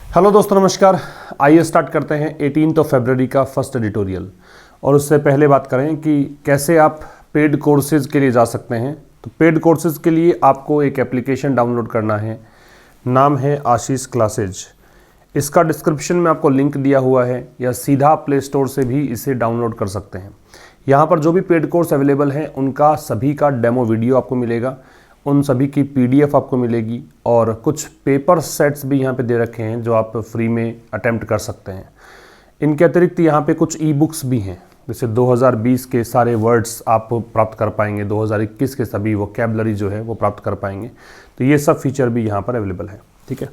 Hello दोस्तों, नमस्कार। आइए स्टार्ट करते हैं 18 फरवरी का फर्स्ट एडिटोरियल। और उससे पहले बात करें कि कैसे आप पेड कोर्सेज के लिए जा सकते हैं। तो पेड कोर्सेज के लिए आपको एक एप्लीकेशन डाउनलोड करना है, नाम है आशीष क्लासेज। इसका डिस्क्रिप्शन में आपको लिंक दिया हुआ है, या सीधा प्ले स्टोर से भी इसे डाउनलोड कर सकते हैं। यहाँ पर जो भी पेड कोर्स अवेलेबल हैं उनका सभी का डेमो वीडियो आपको मिलेगा, उन सभी की पीडीएफ आपको मिलेगी, और कुछ पेपर सेट्स भी यहाँ पे दे रखे हैं जो आप फ्री में अटेम्प्ट कर सकते हैं। इनके अतिरिक्त यहाँ पे कुछ ई बुक्स भी हैं, जैसे 2020 के सारे वर्ड्स आप प्राप्त कर पाएंगे, 2021 के सभी वोकैबुलरी जो है वो प्राप्त कर पाएंगे। तो ये सब फीचर भी यहाँ पर अवेलेबल है, ठीक है।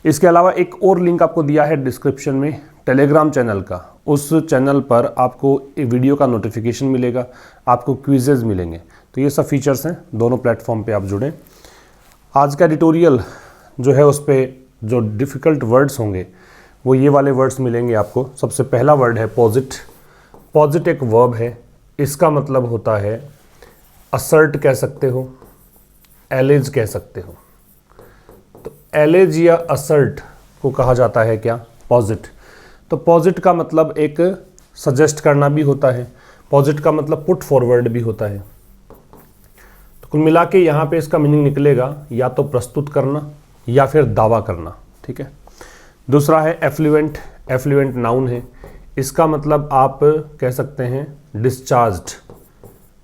इसके अलावा एक और लिंक आपको दिया है डिस्क्रिप्शन में टेलीग्राम चैनल का। उस चैनल पर आपको वीडियो का नोटिफिकेशन मिलेगा, आपको क्विजेज मिलेंगे। तो ये सब फीचर्स हैं, दोनों प्लेटफॉर्म पे आप जुड़ें। आज का एडिटोरियल जो है उस पर जो डिफ़िकल्ट वर्ड्स होंगे वो ये वाले वर्ड्स मिलेंगे आपको। सबसे पहला वर्ड है पॉजिट। पॉजिट एक वर्ब है, इसका मतलब होता है असर्ट कह सकते हो, एलेज कह सकते हो। तो एलेज या असर्ट को कहा जाता है क्या? पॉजिट। तो पॉजिट का मतलब एक सजेस्ट करना भी होता है, पॉजिट का मतलब पुट फॉरवर्ड भी होता है। तो कुल मिला के यहाँ पे इसका मीनिंग निकलेगा या तो प्रस्तुत करना या फिर दावा करना, ठीक है। दूसरा है एफ्लुएंट। एफ्लुएंट नाउन है, इसका मतलब आप कह सकते हैं डिस्चार्ज्ड।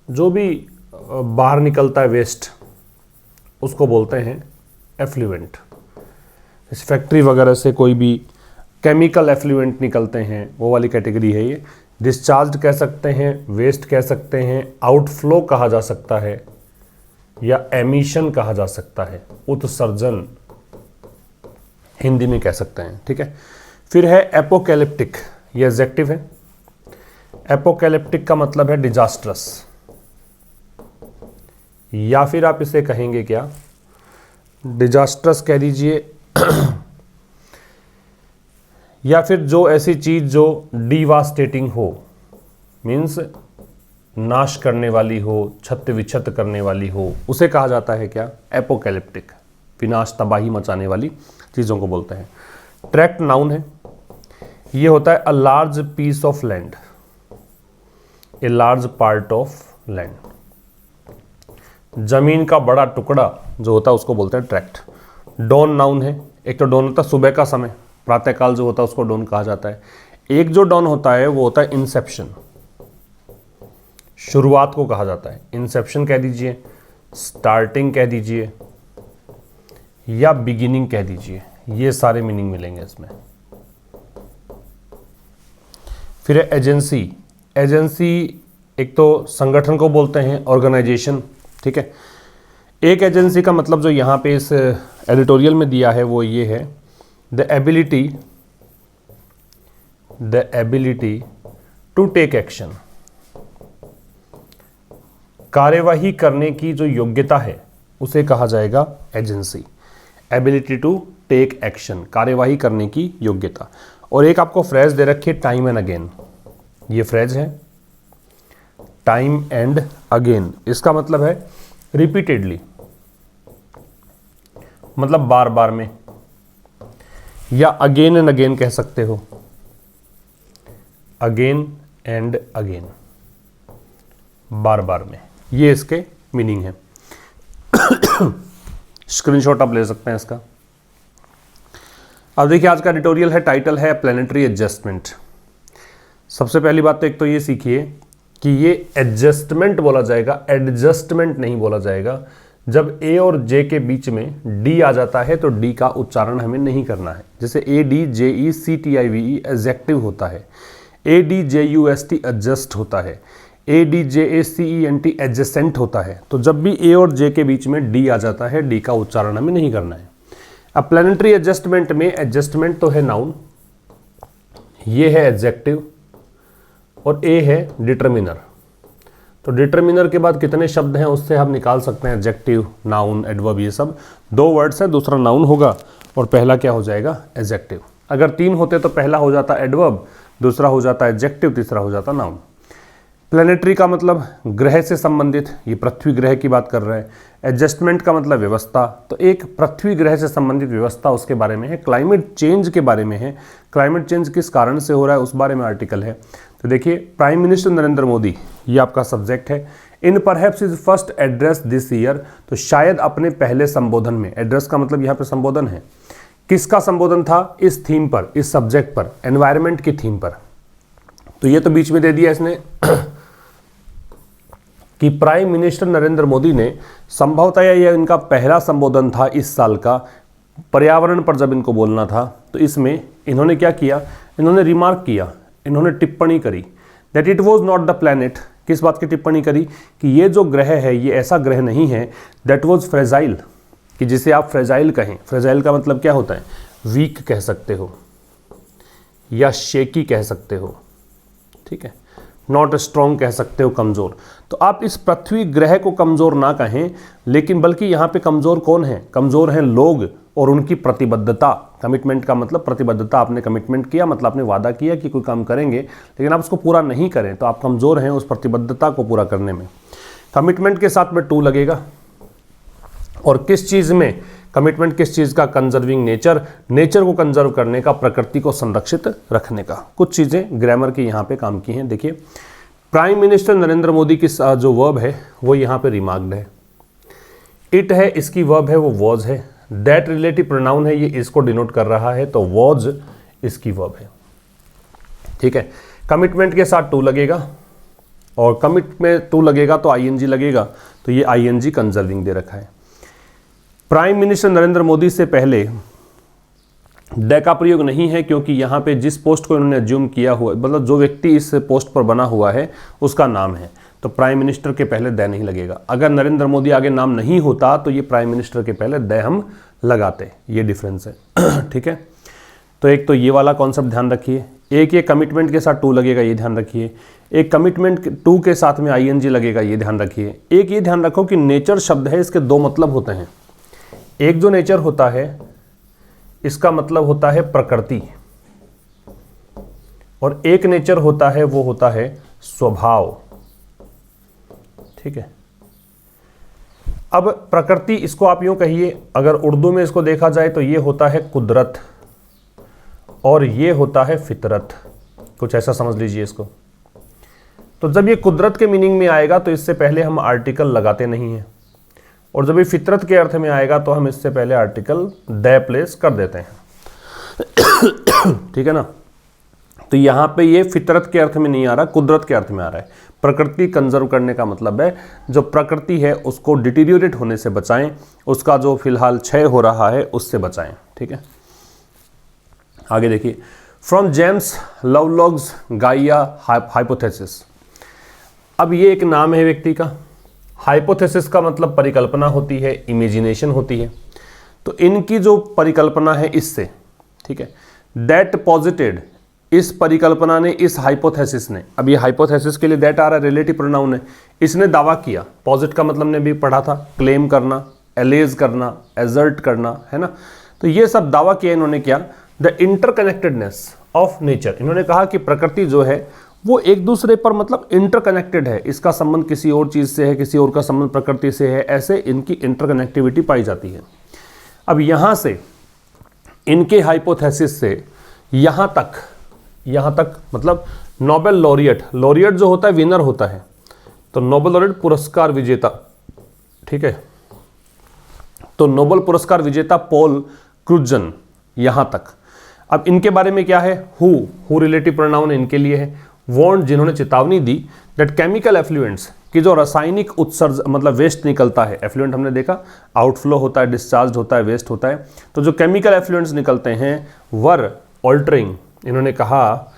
जो भी बाहर निकलता है वेस्ट उसको बोलते हैं एफ्लुएंट। इस फैक्ट्री वगैरह से कोई भी केमिकल एफ्लुएंट निकलते हैं वो वाली कैटेगरी है ये। डिस्चार्ज्ड कह सकते हैं, वेस्ट कह सकते हैं, आउटफ्लो कहा जा सकता है, या एमिशन कहा जा सकता है, उत्सर्जन हिंदी में कह सकते हैं, ठीक है। फिर है एपोकैलिप्टिक, ये एडजेक्टिव है। एपोकैलिप्टिक का मतलब है डिजास्ट्रस, या फिर आप इसे कहेंगे क्या? डिजास्ट्रस कह दीजिए या फिर जो ऐसी चीज जो डिवास्टेटिंग हो, मीन्स नाश करने वाली हो, छत विछत करने वाली हो, उसे कहा जाता है क्या? एपोकैलिप्टिक। विनाश, तबाही मचाने वाली चीज़ों को बोलते हैं। ट्रैक्ट नाउन है, ये होता है a large piece of land, a large part of land. जमीन का बड़ा टुकड़ा जो होता है उसको बोलते हैं ट्रैक्ट। डॉन नाउन है, एक तो डॉन होता है सुबह का समय, प्रातःकाल जो होता है उसको डॉन कहा जाता है। एक जो डॉन होता है वो होता है इंसेप्शन, शुरुआत को कहा जाता है। इंसेप्शन कह दीजिए, स्टार्टिंग कह दीजिए, या बिगिनिंग कह दीजिए, ये सारे मीनिंग मिलेंगे इसमें। फिर है एजेंसी। एजेंसी एक तो संगठन को बोलते हैं, ऑर्गेनाइजेशन, ठीक है। एक एजेंसी का मतलब जो यहाँ पे इस एडिटोरियल में दिया है वो ये है the ability to take action. कार्यवाही करने की जो योग्यता है उसे कहा जाएगा agency. Ability to take action, कार्यवाही करने की योग्यता। और एक आपको फ्रेज दे रखी है टाइम एंड अगेन, ये फ्रेज है टाइम एंड अगेन। इसका मतलब है रिपीटेडली, मतलब बार बार में, या अगेन एंड अगेन कह सकते हो, अगेन एंड अगेन, बार बार में, ये इसके मीनिंग है। स्क्रीनशॉट आप ले सकते हैं इसका। अब देखिए आज का एडिटोरियल है, टाइटल है प्लैनेटरी एडजस्टमेंट। सबसे पहली बात तो एक तो ये सीखिए कि ये एडजस्टमेंट बोला जाएगा, एडजस्टमेंट नहीं बोला जाएगा। जब ए और जे के बीच में डी आ जाता है तो डी का उच्चारण हमें नहीं करना है। जैसे A D J E C T I V E adjective होता है, A D J U S T adjust होता है, A D J A C E N T adjacent होता है। तो जब भी ए और जे के बीच में डी आ जाता है, डी का उच्चारण हमें नहीं करना है। अब प्लैनेटरी एडजस्टमेंट में एडजस्टमेंट तो है नाउन, ये है एडजेक्टिव, और ए है डिटरमिनर। तो डिटरमिनर के बाद कितने शब्द हैं उससे हम निकाल सकते हैं एडजेक्टिव, नाउन, एडवर्ब, ये सब। दो वर्ड्स हैं, दूसरा नाउन होगा और पहला क्या हो जाएगा? एडजेक्टिव। अगर तीन होते तो पहला हो जाता एडवर्ब, दूसरा हो जाता एडजेक्टिव, तीसरा हो जाता नाउन। प्लेनेटरी का मतलब ग्रह से संबंधित, ये पृथ्वी ग्रह की बात कर रहे हैं। एडजस्टमेंट का मतलब व्यवस्था, तो एक पृथ्वी ग्रह से संबंधित व्यवस्था उसके बारे में है। क्लाइमेट चेंज के बारे में है, क्लाइमेट चेंज किस कारण से हो रहा है उस बारे में आर्टिकल है। तो देखिए, प्राइम मिनिस्टर नरेंद्र मोदी, ये आपका सब्जेक्ट है। In perhaps is first address this year, तो शायद अपने पहले संबोधन में, एड्रेस का मतलब यहाँ पे संबोधन है, किसका संबोधन था, इस थीम पर, इस सब्जेक्ट पर, एनवायरमेंट की थीम पर। तो ये तो बीच में दे दिया इसने कि प्राइम मिनिस्टर नरेंद्र मोदी ने संभवतः यह इनका पहला संबोधन था इस साल का, पर्यावरण पर जब इनको बोलना था। तो इसमें इन्होंने क्या किया, इन्होंने रिमार्क किया, इन्होंने टिप्पणी करी that it was not the planet. किस बात की टिप्पणी करी कि ये जो ग्रह है ये ऐसा ग्रह नहीं है दैट वॉज फ्रेजाइल, कि जिसे आप फ्रेजाइल कहें। फ्रेजाइल का मतलब क्या होता है, वीक कह सकते हो या शेकी कह सकते हो, ठीक है, नॉट स्ट्रॉन्ग कह सकते हो, कमज़ोर। तो आप इस पृथ्वी ग्रह को कमज़ोर ना कहें, लेकिन बल्कि यहाँ पे कमज़ोर कौन है, कमज़ोर हैं लोग और उनकी प्रतिबद्धता। कमिटमेंट का मतलब प्रतिबद्धता, आपने कमिटमेंट किया मतलब आपने वादा किया कि कोई काम करेंगे लेकिन आप उसको पूरा नहीं करें, तो आप कमज़ोर हैं उस प्रतिबद्धता को पूरा करने में। कमिटमेंट के साथ में टू लगेगा। और किस चीज़ में कमिटमेंट, किस चीज़ का, कंजर्विंग नेचर, नेचर को कंजर्व करने का, प्रकृति को संरक्षित रखने का। कुछ चीज़ें ग्रामर की यहाँ पे काम की हैं। देखिए, प्राइम मिनिस्टर नरेंद्र मोदी की जो वर्ब है वो यहाँ पे रिमार्क्ड है। इट है, इसकी वर्ब है वो वॉज है। दैट रिलेटिव प्रोनाउन है, ये इसको डिनोट कर रहा है, तो वॉज इसकी वर्ब है, ठीक है। कमिटमेंट के साथ टू लगेगा, और कमिट में टू लगेगा तो आईएनजी लगेगा, तो ये आईएनजी कंजर्विंग दे रखा है। प्राइम मिनिस्टर नरेंद्र मोदी से पहले द का प्रयोग नहीं है, क्योंकि यहाँ पे जिस पोस्ट को इन्होंने अज्यूम किया हुआ, मतलब जो व्यक्ति इस पोस्ट पर बना हुआ है उसका नाम है, तो प्राइम मिनिस्टर के पहले द नहीं लगेगा। अगर नरेंद्र मोदी आगे नाम नहीं होता तो ये प्राइम मिनिस्टर के पहले द हम लगाते, ये डिफरेंस है, ठीक है। तो एक तो ये वाला कॉन्सेप्ट ध्यान रखिए। एक ये कमिटमेंट के साथ टू लगेगा, ये ध्यान रखिए। एक कमिटमेंट टू के साथ में आईएनजी लगेगा, ये ध्यान रखिए। एक ये ध्यान रखो कि नेचर शब्द है, इसके दो मतलब होते हैं। एक जो नेचर होता है इसका मतलब होता है प्रकृति, और एक नेचर होता है वो होता है स्वभाव, ठीक है। अब प्रकृति, इसको आप यूं कहिए, अगर उर्दू में इसको देखा जाए तो ये होता है कुदरत और ये होता है फितरत, कुछ ऐसा समझ लीजिए इसको। तो जब ये कुदरत के मीनिंग में आएगा तो इससे पहले हम आर्टिकल लगाते नहीं हैं, और जब ये फितरत के अर्थ में आएगा तो हम इससे पहले आर्टिकल द प्लेस कर देते हैं, ठीक है ना। तो यहाँ पे ये फितरत के अर्थ में नहीं आ रहा, कुदरत के अर्थ में आ रहा है। प्रकृति कंजर्व करने का मतलब है जो प्रकृति है उसको डिटीरियोरेट होने से बचाएं, उसका जो फिलहाल क्षय हो रहा है उससे बचाएं, ठीक है। आगे देखिए, फ्रॉम जेम्स लवलॉक्स गाइया हाइपोथेसिस। अब ये एक नाम है व्यक्ति का। हाइपोथेसिस का मतलब परिकल्पना होती है, इमेजिनेशन होती है। तो इनकी जो परिकल्पना है इससे, ठीक है, दैट पॉजिटेड, इस परिकल्पना ने, इस हाइपोथेसिस ने, अब ये हाइपोथेसिस के लिए दैट आ रहा है, रिलेटिव प्रोनाउन है, इसने दावा किया। पॉजिट का मतलब ने भी पढ़ा था, क्लेम करना, एलेज करना, एजर्ट करना, है ना। तो ये सब दावा किया इन्होंने, क्या, द इंटरकनेक्टेडनेस ऑफ नेचर। इन्होंने कहा कि प्रकृति जो है वो एक दूसरे पर मतलब इंटरकनेक्टेड है, इसका संबंध किसी और चीज़ से है, किसी और का संबंध प्रकृति से है, ऐसे इनकी इंटरकनेक्टिविटी पाई जाती है। अब यहाँ से इनके हाइपोथेसिस से यहाँ तक मतलब नोबेल लॉरियट, लॉरियट जो होता है विनर होता है, तो नोबेल लॉरियट पुरस्कार विजेता, ठीक है। तो नोबेल पुरस्कार विजेता पॉल क्रुजन, यहाँ तक। अब इनके बारे में क्या है, हु रिलेटिव प्रोनाउन इनके लिए है। वार्न, जिन्होंने चेतावनी दी, दैट केमिकल एफ्लुएंट्स, कि जो रासायनिक उत्सर्ज मतलब वेस्ट निकलता है, एफ्लुएंट हमने देखा आउटफ्लो होता है, डिस्चार्ज होता है, वेस्ट होता है, तो जो केमिकल एफ्लुएंट्स निकलते हैं वर ऑल्टरिंग, इन्होंने कहा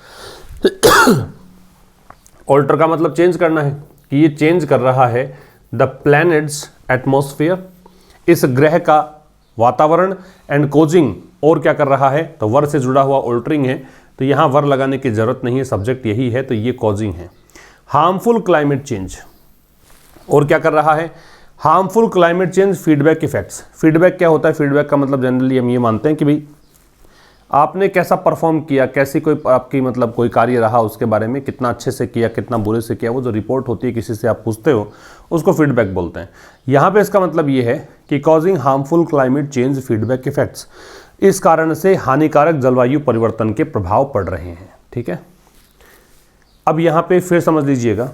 ऑल्टर का मतलब चेंज करना है, कि ये चेंज कर रहा है द प्लैनेट्स एटमॉस्फेयर, इस ग्रह का वातावरण, एंड कोजिंग, और क्या कर रहा है, तो वर से जुड़ा हुआ ऑल्टरिंग है, तो यहाँ वर लगाने की जरूरत नहीं है, सब्जेक्ट यही है, तो ये कॉजिंग है। हार्मफुल क्लाइमेट चेंज, और क्या कर रहा है, harmful climate change feedback effects. Feedback क्या होता है, फीडबैक का मतलब जनरली हम ये मानते हैं कि भाई आपने कैसा परफॉर्म किया, कैसी कोई आपकी मतलब कोई कार्य रहा, उसके बारे में कितना अच्छे से किया, कितना बुरे से किया, वो जो रिपोर्ट होती है किसी से आप पूछते हो उसको फीडबैक बोलते हैं। यहाँ पे इसका मतलब ये है कि causing harmful climate change feedback effects, इस कारण से हानिकारक जलवायु परिवर्तन के प्रभाव पड़ रहे हैं। ठीक है, अब यहाँ पे फिर समझ लीजिएगा,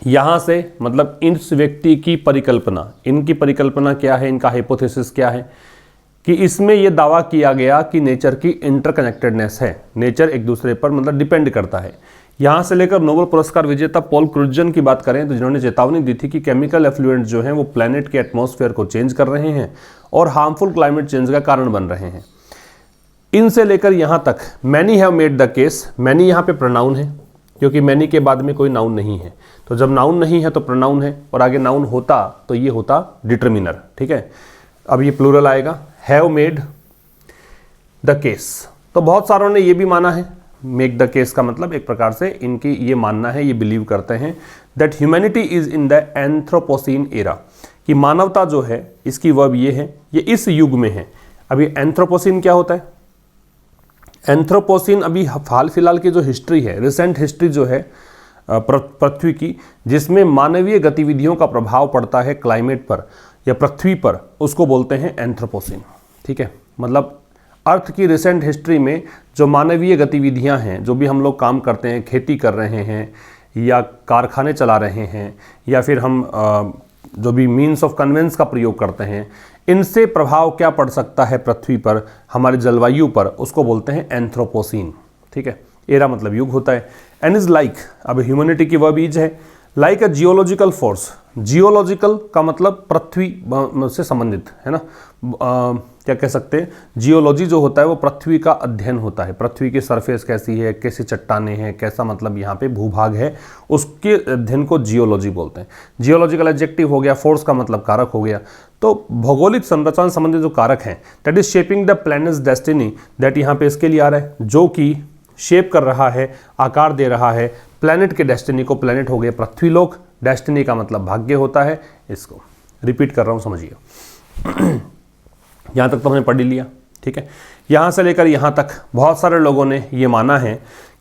यहाँ से मतलब इस व्यक्ति की परिकल्पना, इनकी परिकल्पना क्या है, इनका हाइपोथेसिस क्या है कि इसमें यह दावा किया गया कि नेचर की इंटरकनेक्टेडनेस है, नेचर एक दूसरे पर मतलब डिपेंड करता है। यहाँ से लेकर नोबेल पुरस्कार विजेता पॉल क्रुटजन की बात करें तो जिन्होंने चेतावनी दी थी कि केमिकल एफ्लुएंट जो हैं वो प्लैनेट के एटमॉस्फेयर को चेंज कर रहे हैं और हार्मफुल क्लाइमेट चेंज का कारण बन रहे हैं। इनसे लेकर यहाँ तक many have made the case, many यहाँ पे प्रोनाउन है क्योंकि मैनी के बाद में कोई नाउन नहीं है, तो जब नाउन नहीं है तो प्रोनाउन है, और आगे नाउन होता तो ये होता डिटर्मिनर। ठीक है, अब ये प्लूरल आएगा, हैव मेड द केस, तो बहुत सारों ने ये भी माना है। मेक द केस का मतलब एक प्रकार से इनकी ये मानना है, ये बिलीव करते हैं that humanity is in the anthropocene era, कि मानवता जो है इसकी वर्ब ये है, ये इस युग में है। अभी एंथ्रोपोसीन क्या होता है? एंथ्रोपोसीन अभी हाल फिलहाल की जो हिस्ट्री है, रिसेंट हिस्ट्री जो है पृथ्वी की, जिसमें मानवीय गतिविधियों का प्रभाव पड़ता है क्लाइमेट पर या पृथ्वी पर, उसको बोलते हैं एंथ्रोपोसीन। ठीक है, मतलब अर्थ की रिसेंट हिस्ट्री में जो मानवीय गतिविधियां हैं, जो भी हम लोग काम करते हैं, खेती कर रहे हैं या कारखाने चला रहे हैं या फिर हम जो भी मीन्स ऑफ कन्वेंस का प्रयोग करते हैं, इनसे प्रभाव क्या पड़ सकता है पृथ्वी पर, हमारी जलवायु पर, उसको बोलते हैं एंथ्रोपोसीन। ठीक है, एरा मतलब युग होता है। एंड इज लाइक, अब ह्यूमैनिटी की वर्ब इज है, लाइक अ जियोलॉजिकल फोर्स। जियोलॉजिकल का मतलब पृथ्वी से संबंधित है ना, क्या कह सकते हैं, जियोलॉजी जो होता है वो पृथ्वी का अध्ययन होता है, पृथ्वी की सरफेस कैसी है, कैसी चट्टानें हैं, कैसा मतलब यहाँ पे भूभाग है, उसके अध्ययन को जियोलॉजी बोलते हैं। जियोलॉजिकल एडजेक्टिव हो गया, फोर्स का मतलब कारक हो गया, तो भौगोलिक संरचना संबंधित जो कारक हैं, that is shaping the planets destiny, that यहाँ पे इसके लिए आ रहा है, जो कि शेप कर रहा है, आकार दे रहा है प्लैनेट के डेस्टिनी को। प्लैनेट हो गए पृथ्वी लोक, डेस्टिनी का मतलब भाग्य होता है। इसको रिपीट कर रहा हूँ, समझिए। यहाँ तक तो हमने पढ़ ही लिया। ठीक है, यहाँ से लेकर यहाँ तक बहुत सारे लोगों ने ये माना है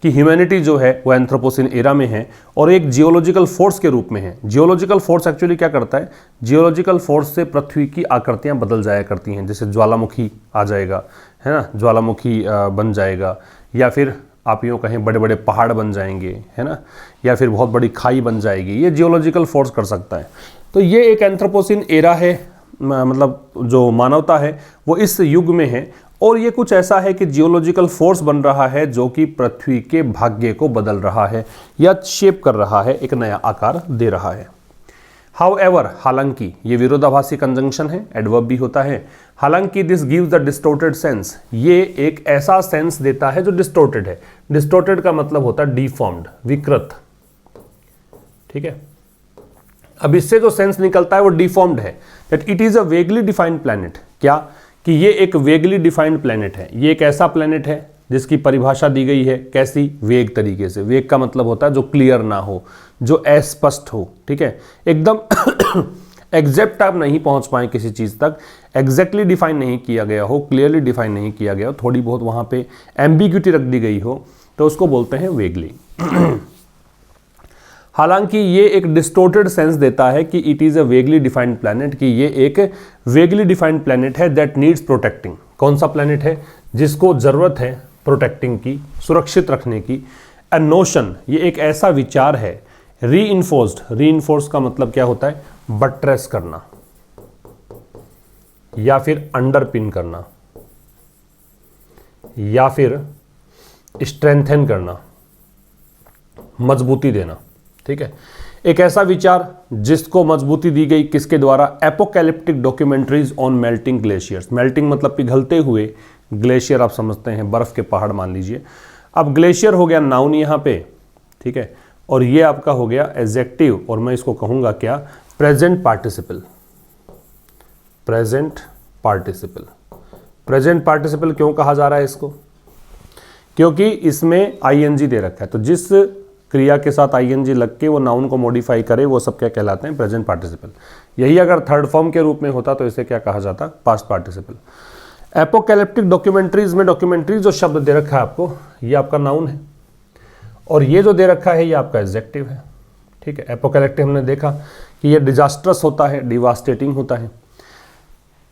कि ह्यूमैनिटी जो है वो एंथ्रोपोसीन एरा में है और एक जियोलॉजिकल फोर्स के रूप में है। जियोलॉजिकल फोर्स एक्चुअली क्या करता है, जियोलॉजिकल फोर्स से पृथ्वी की आकृतियाँ बदल जाया करती हैं, जैसे ज्वालामुखी आ जाएगा, है ना, ज्वालामुखी बन जाएगा, या फिर आप यूँ कहें बड़े बड़े पहाड़ बन जाएंगे, है ना, या फिर बहुत बड़ी खाई बन जाएगी, ये जियोलॉजिकल फोर्स कर सकता है। तो ये एक एंथ्रोपोसीन एरा है, मतलब जो मानवता है वो इस युग में है, और ये कुछ ऐसा है कि जियोलॉजिकल फोर्स बन रहा है जो कि पृथ्वी के भाग्य को बदल रहा है या शेप कर रहा है, एक नया आकार दे रहा है। हाउएवर, हालांकि, ये विरोधाभासी कंजंक्शन है, एडवर्ब भी होता है। हालांकि this gives the distorted sense, ये एक ऐसा सेंस देता है जो डिस्टोर्टेड है। डिस्टोर्टेड का मतलब होता है डिफॉर्म्ड, विकृत। ठीक है, अब इससे जो सेंस निकलता है वो डिफॉर्म्ड है, that it is a vaguely defined planet. क्या कि ये एक वेगली डिफाइंड प्लैनेट है, ये एक ऐसा प्लैनेट है जिसकी परिभाषा दी गई है कैसी, वेग तरीके से। वेग का मतलब होता है जो क्लियर ना हो, जो अस्पष्ट हो। ठीक है, एकदम एग्जैक्ट आप नहीं पहुंच पाए किसी चीज तक, एग्जैक्टली डिफाइन नहीं किया गया हो, क्लियरली डिफाइन नहीं किया गया हो, थोड़ी बहुत वहां पे एम्बिग्यूटी रख दी गई हो, तो उसको बोलते हैं वेगली। हालांकि ये एक डिस्टोर्टेड सेंस देता है कि it is a vaguely defined planet, कि ये एक वेगली डिफाइंड प्लैनेट है दैट नीड्स प्रोटेक्टिंग। कौन सा प्लैनेट है जिसको जरूरत है प्रोटेक्टिंग की, सुरक्षित रखने की। अ नोशन, ये एक ऐसा विचार है। रीइंफोर्स्ड, रीइंफोर्स का मतलब क्या होता है, बट्रेस करना या फिर अंडरपिन करना या फिर स्ट्रेंथन करना, मजबूती देना। ठीक है, एक ऐसा विचार जिसको मजबूती दी गई किसके द्वारा, apocalyptic documentaries on melting glaciers. Melting मतलब पिघलते हुए, ग्लेशियर आप समझते हैं बर्फ के पहाड़ मान लीजिए। अब ग्लेशियर हो गया नाउन यहाँ पे, ठीक है, और ये आपका हो गया एडजेक्टिव, और मैं इसको कहूंगा क्या, present participle. Present participle, present participle क्यों कहा जा रहा है इसको, क्योंकि इसमें आईएनजी दे रखा है, तो जिस क्रिया के साथ आईएनजी लग के वो नाउन को मॉडिफाई करे वो सब क्या कहलाते हैं, प्रेजेंट पार्टिसिपल। यही अगर थर्ड फॉर्म के रूप में होता तो इसे क्या कहा जाता, पास्ट पार्टिसिपल। एपोकैलिप्टिक डॉक्यूमेंट्रीज में डॉक्यूमेंट्रीज जो शब्द दे रखा है आपको, ये आपका नाउन है और ये जो दे रखा है ये आपका एडजेक्टिव है। ठीक है, एपोकैलिप्टिक हमने देखा कि ये डिजास्ट्रस होता है, डिवास्टेटिंग होता है।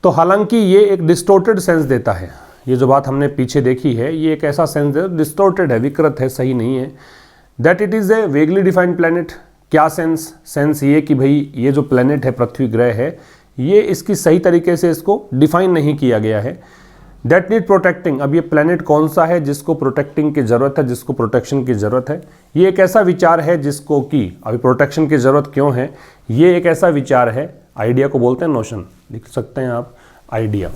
तो हालांकि ये एक डिस्टोर्टेड सेंस देता है, ये जो बात हमने पीछे देखी है ये एक ऐसा सेंस है डिस्टोर्टेड है, विकृत है, सही नहीं है। That it is a vaguely defined planet. क्या सेंस ये कि भाई ये जो प्लैनेट है, पृथ्वी ग्रह है, ये इसकी सही तरीके से इसको डिफाइन नहीं किया गया है। That need protecting. अब ये प्लैनेट कौन सा है जिसको प्रोटेक्टिंग की ज़रूरत है, जिसको प्रोटेक्शन की ज़रूरत है। ये एक ऐसा विचार है जिसको कि अभी प्रोटेक्शन की ज़रूरत क्यों है, ये एक ऐसा विचार है, आइडिया को बोलते हैं, नोशन लिख सकते हैं आप, आइडिया।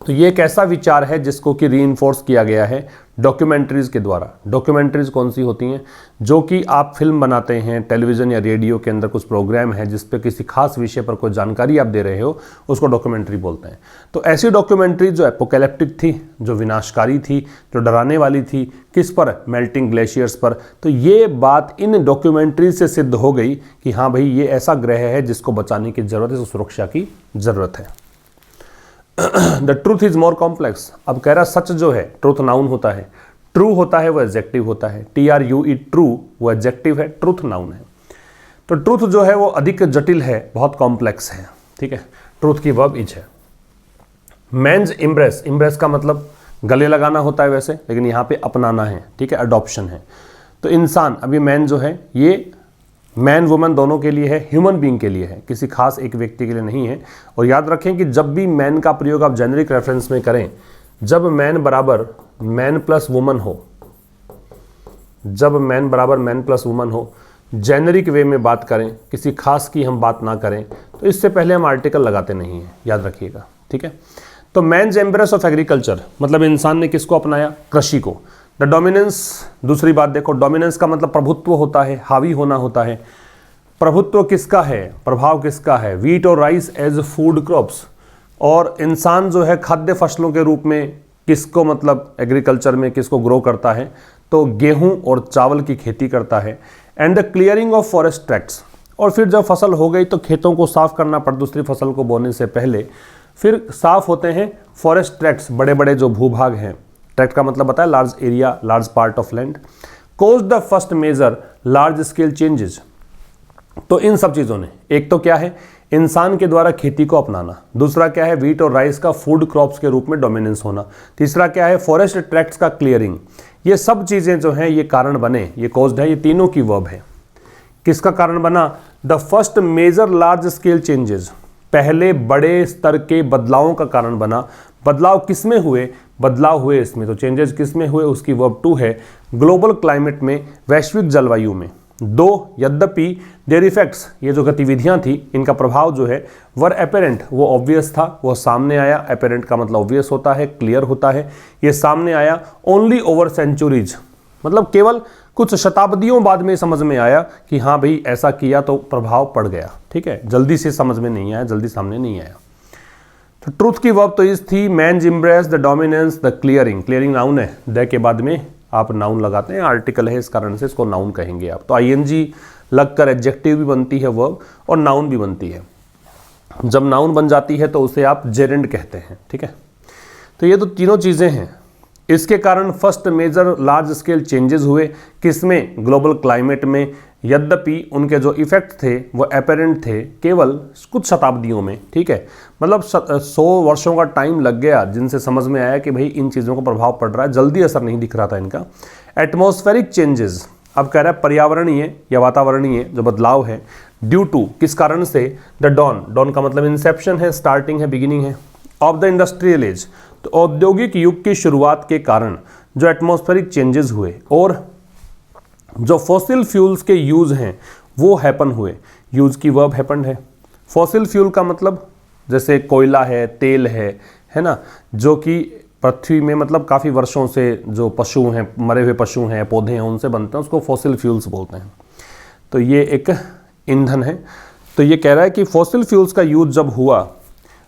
तो ये एक ऐसा विचार है जिसको कि रीइंफोर्स किया गया है डॉक्यूमेंट्रीज के द्वारा। डॉक्यूमेंट्रीज कौन सी होती हैं? जो कि आप फिल्म बनाते हैं, टेलीविज़न या रेडियो के अंदर कुछ प्रोग्राम है जिस पे किसी खास विषय पर कोई जानकारी आप दे रहे हो, उसको डॉक्यूमेंट्री बोलते हैं। तो ऐसी डॉक्यूमेंट्री जो एपोकैलिप्टिक थी, जो विनाशकारी थी, जो डराने वाली थी, किस पर? मेल्टिंग ग्लेशियर्स पर। तो ये बात इन डॉक्यूमेंट्री से सिद्ध हो गई कि हाँ भाई ये ऐसा ग्रह है जिसको बचाने की ज़रूरत है, सुरक्षा की ज़रूरत है। The truth is more complex. अब कह रहा सच जो है, ट्रूथ नाउन होता है, ट्रू होता है वो एडजेक्टिव होता है। TRUE ट्रू वो एडजेक्टिव है, ट्रूथ नाउन है। तो ट्रूथ जो है वो अधिक जटिल है, बहुत कॉम्प्लेक्स है। ठीक है, ट्रूथ की वर्ब इज है। मैन्स इम्ब्रेस, इम्ब्रेस का मतलब गले लगाना होता है वैसे, लेकिन यहाँ पे अपनाना है। ठीक है, अडॉप्शन है। तो इंसान, अभी मैन जो है ये मैन वुमन दोनों के लिए है, ह्यूमन बीइंग के लिए है, किसी खास एक व्यक्ति के लिए नहीं है। और याद रखें कि जब भी मैन का प्रयोग आप जेनरिक रेफरेंस में करें, जब मैन बराबर मैन प्लस वुमन हो, जब मैन बराबर मैन प्लस वुमन हो, जेनरिक वे में बात करें, किसी खास की हम बात ना करें, तो इससे पहले हम आर्टिकल लगाते नहीं हैं, याद रखिएगा। ठीक है, तो मैन्स एम्ब्रेस ऑफ एग्रीकल्चर मतलब इंसान ने किसको अपनाया? कृषि को। द डोमिनेंस, दूसरी बात देखो, डोमिनेंस का मतलब प्रभुत्व होता है, हावी होना होता है। प्रभुत्व किसका है? प्रभाव किसका है? व्हीट और राइस एज फूड क्रॉप्स। और इंसान जो है खाद्य फसलों के रूप में किसको, मतलब एग्रीकल्चर में किसको ग्रो करता है? तो गेहूं और चावल की खेती करता है। And the clearing of forest tracts. और फिर जब फसल हो गई तो खेतों को साफ करना पड़, दूसरी फसल को बोने से पहले फिर साफ होते हैं फॉरेस्ट ट्रैक्ट्स, बड़े बड़े जो भूभाग हैं। ट्रैक्ट का मतलब बताया large area, large part of land. Cause the first major large scale changes. तो इन सब चीज़ों ने, एक तो क्या है इंसान के द्वारा खेती को अपनाना, दूसरा क्या है व्हीट और राइस का फूड क्रॉप्स के रूप में डोमिनेंस होना, तीसरा क्या है फॉरेस्ट ट्रैक्ट्स का क्लियरिंग। ये सब चीज़ें जो हैं ये कारण बने, ये कॉज्ड है, ये तीनों की वर्ब है। किसका कारण बना? The first major large scale changes, पहले बड़े स्तर के बदलावों का कारण बना। बदलाव किस में हुए? बदलाव हुए इसमें, तो चेंजेस किस में हुए? उसकी वर्ब टू है। ग्लोबल क्लाइमेट में, वैश्विक जलवायु में। दो, यद्यपि देयर इफेक्ट्स, ये जो गतिविधियां थी इनका प्रभाव जो है वर एपेरेंट, वो ऑब्वियस था, वो सामने आया। एपेरेंट का मतलब ऑब्वियस होता है, क्लियर होता है। ये सामने आया ओनली ओवर सेंचुरीज, मतलब केवल कुछ शताब्दियों बाद में समझ में आया कि हाँ भाई ऐसा किया तो प्रभाव पड़ गया। ठीक है, जल्दी से समझ में नहीं आया, जल्दी सामने नहीं आया। तो ट्रूथ की वर्ब तो इस थी means embrace, the dominance, the clearing. Clearing noun है, द के बाद में आप नाउन लगाते हैं, आर्टिकल है, इस कारण से इसको नाउन कहेंगे आप। तो ING लगकर एडजेक्टिव भी बनती है वर्ब और नाउन भी बनती है। जब नाउन बन जाती है तो उसे आप जेरेंड कहते हैं। ठीक है, तो ये तो तीनों चीज़ें हैं। इसके कारण first major large scale changes हुए, किसमें? ग्लोबल क्लाइमेट में। यद्यपि उनके जो इफेक्ट थे वो एपेरेंट थे केवल कुछ शताब्दियों में। ठीक है, मतलब 100 वर्षों का टाइम लग गया जिनसे समझ में आया कि भाई इन चीज़ों का प्रभाव पड़ रहा है, जल्दी असर नहीं दिख रहा था इनका। एटमॉस्फेरिक चेंजेस, अब कह रहा है पर्यावरणीय या वातावरणीय जो बदलाव है, ड्यू टू, किस कारण से? द डॉन, डॉन का मतलब इंसेप्शन है, स्टार्टिंग है, बिगिनिंग है, ऑफ द इंडस्ट्रियल एज, तो औद्योगिक युग की शुरुआत के कारण जो एटमॉस्फेरिक चेंजेस हुए और जो फॉसिल फ्यूल्स के यूज़ हैं वो हैपन हुए। यूज़ की वर्ब हैपन है। फॉसिल फ्यूल का मतलब जैसे कोयला है, तेल है ना, जो कि पृथ्वी में मतलब काफ़ी वर्षों से जो पशु हैं, मरे हुए पशु हैं, पौधे हैं, उनसे बनते हैं, उसको फॉसिल फ्यूल्स बोलते हैं। तो ये एक ईंधन है। तो ये कह रहा है कि फॉसिल फ्यूल्स का यूज जब हुआ,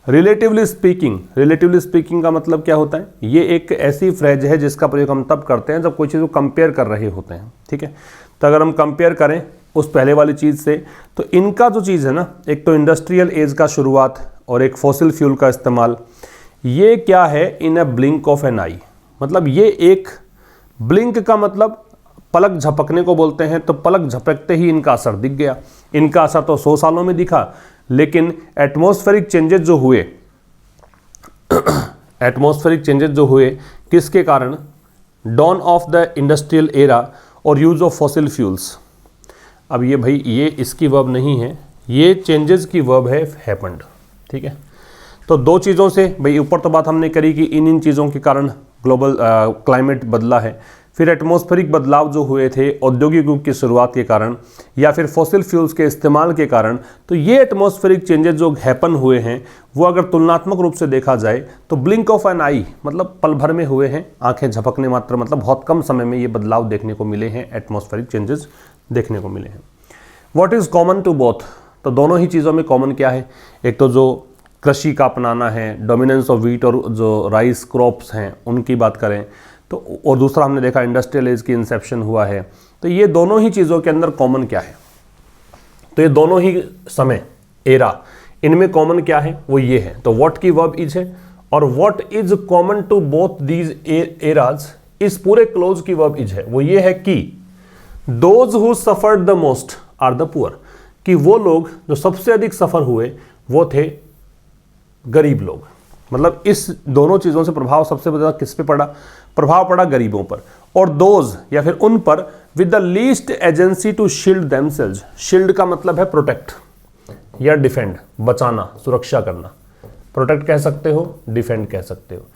रिलेटिवली स्पीकिंग का मतलब क्या होता है? ये एक ऐसी फ्रेज है जिसका प्रयोग हम तब करते हैं जब कोई चीज़ को कंपेयर कर रहे होते हैं। ठीक है, तो अगर हम कंपेयर करें उस पहले वाली चीज़ से, तो इनका जो चीज़ है ना, एक तो इंडस्ट्रियल एज का शुरुआत और एक फॉसिल फ्यूल का इस्तेमाल, ये क्या है, इन अ ब्लिंक ऑफ एन आई, मतलब ये एक ब्लिंक का मतलब पलक झपकने को बोलते हैं, तो पलक झपकते ही इनका असर दिख गया। इनका असर तो 100 सालों में दिखा, लेकिन एटमॉस्फेरिक चेंजेस जो हुए एटमॉस्फेरिक चेंजेस जो हुए किसके कारण, dawn of the industrial era और यूज ऑफ फॉसिल फ्यूल्स। अब ये भाई ये इसकी वर्ब नहीं है, ये चेंजेस की वर्ब है हैपेंड, ठीक है। तो दो चीज़ों से भाई, ऊपर तो बात हमने करी कि इन चीज़ों के कारण ग्लोबल क्लाइमेट बदला है, फिर एटमॉस्फेरिक बदलाव जो हुए थे औद्योगिक युग की शुरुआत के कारण या फिर फॉसिल फ्यूल्स के इस्तेमाल के कारण, तो ये एटमॉस्फेरिक चेंजेस जो हैपन हुए हैं वो अगर तुलनात्मक रूप से देखा जाए तो ब्लिंक ऑफ एन आई मतलब पल भर में हुए हैं, आंखें झपकने मात्र, मतलब बहुत कम समय में ये बदलाव देखने को मिले हैं, एटमॉस्फेरिक चेंजेस देखने को मिले हैं। What is common to both, तो दोनों ही चीज़ों में कॉमन क्या है, एक तो जो कृषि का अपनाना है, डोमिनेंस ऑफ व्हीट और जो राइस क्रॉप्स हैं उनकी बात करें तो, और दूसरा हमने देखा इंडस्ट्रियल एज की इंसेप्शन हुआ है, तो ये दोनों ही चीज़ों के अंदर कॉमन क्या है, तो ये दोनों ही समय एरा, इनमें कॉमन क्या है वो ये है। तो व्हाट की वर्ब इज है, और what is common to both these eras, इस पूरे क्लोज की वर्ब इज है, वो ये है कि those who suffered the most are the poor, कि वो लोग जो सबसे अधिक सफर हुए वो थे गरीब लोग। मतलब इस दोनों चीज़ों से प्रभाव सबसे ज़्यादा किस पे पड़ा, प्रभाव पड़ा गरीबों पर, और दोज या फिर उन पर with the least agency to shield themselves, shield का मतलब है प्रोटेक्ट या डिफेंड, बचाना, सुरक्षा करना, प्रोटेक्ट कह सकते हो, डिफेंड कह सकते हो,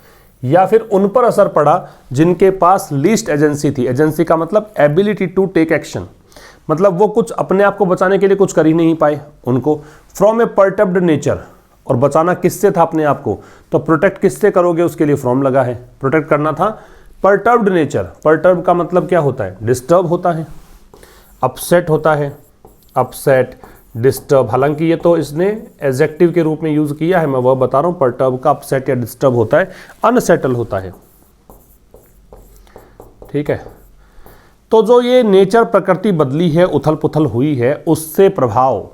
या फिर उन पर असर पड़ा जिनके पास लीस्ट एजेंसी थी, एजेंसी का मतलब एबिलिटी टू टेक एक्शन, मतलब वो कुछ अपने आप को बचाने के लिए कुछ कर ही नहीं पाए, उनको फ्रॉम ए परटर्ब्ड नेचर, और बचाना किससे था अपने आप को, तो प्रोटेक्ट किससे करोगे उसके लिए फ्रॉम लगा है, प्रोटेक्ट करना था परटर्ब्ड नेचर। परटर्ब का मतलब क्या होता है, डिस्टर्ब होता है, अपसेट होता है, अपसेट, डिस्टर्ब, हालांकि ये तो इसने एडजेक्टिव के रूप में यूज किया है, मैं वह बता रहा हूं, परटर्ब का अपसेट या डिस्टर्ब होता है, अनसेटल होता है, ठीक है। तो जो ये नेचर प्रकृति बदली है, उथल पुथल हुई है, उससे प्रभाव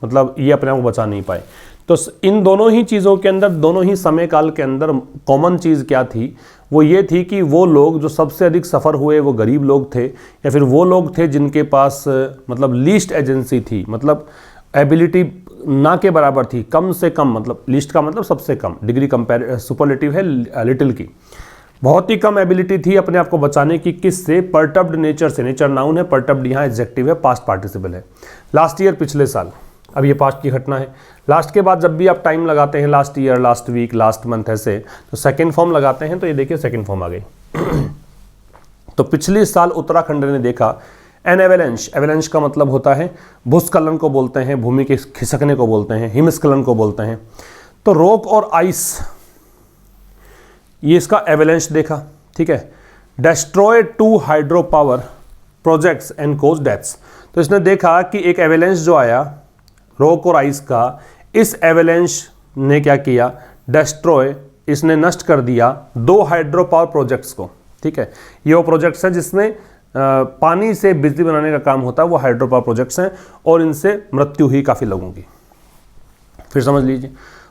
मतलब ये अपने आप को बचा नहीं पाए। तो इन दोनों ही चीज़ों के अंदर, दोनों ही समय काल के अंदर कॉमन चीज़ क्या थी, वो ये थी कि वो लोग जो सबसे अधिक सफ़र हुए वो गरीब लोग थे, या फिर वो लोग थे जिनके पास मतलब लीस्ट एजेंसी थी, मतलब एबिलिटी ना के बराबर थी, कम से कम, मतलब लीस्ट का मतलब सबसे कम, डिग्री कंपेयर सुपरलेटिव है लिटिल की, बहुत ही कम एबिलिटी थी अपने आप को बचाने की, किससे, परटर्ब्ड नेचर से। नेचर नाउन है, परटर्ब्ड यहाँ एडजेक्टिव है, पास्ट पार्टिसिपल है। लास्ट ईयर पिछले साल, अब ये पास्ट की घटना है, लास्ट के बाद जब भी आप टाइम लगाते हैं, last year, last week, last month ऐसे, तो सेकेंड फॉर्म लगाते हैं, तो ये देखिए सेकेंड फॉर्म आ गई। तो पिछले साल उत्तराखंड ने देखा एन एवेलेंश, एवेलेंश का मतलब होता है भूस्खलन को बोलते हैं, भूमि के खिसकने को बोलते हैं, हिमस्खलन को बोलते हैं। तो रॉक और आइस, ये इसका एवेलेंश देखा, ठीक है। Destroy 2 hydro power projects and cause deaths, तो इसने देखा कि एक एवेलेंश जो आया रॉक और आइस का, इस एवेलेंश ने क्या किया, डेस्ट्रॉय, इसने नष्ट कर दिया 2 हाइड्रो पावर प्रोजेक्ट्स को, ठीक है। ये वो प्रोजेक्ट्स हैं जिसमें पानी से बिजली बनाने का काम होता है, वो हाइड्रो पावर प्रोजेक्ट्स हैं, और इनसे मृत्यु हुई काफ़ी लोगों की। फिर समझ लीजिए,